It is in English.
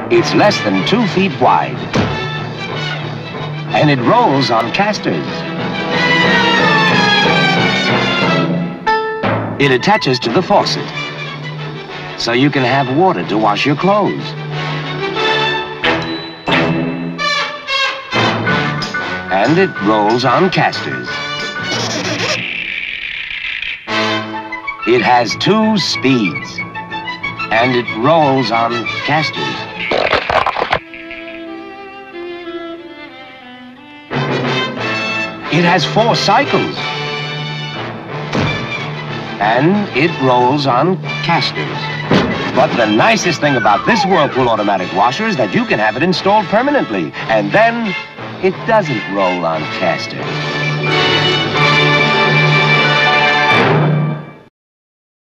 It's less than 2 feet wide. And it rolls on casters. It attaches to the faucet, so you can have water to wash your clothes. And it rolls on casters. It has 2 speeds, and it rolls on casters. It has 4 cycles, and it rolls on casters. But the nicest thing about this Whirlpool automatic washer is that you can have it installed permanently, and then it doesn't roll on casters.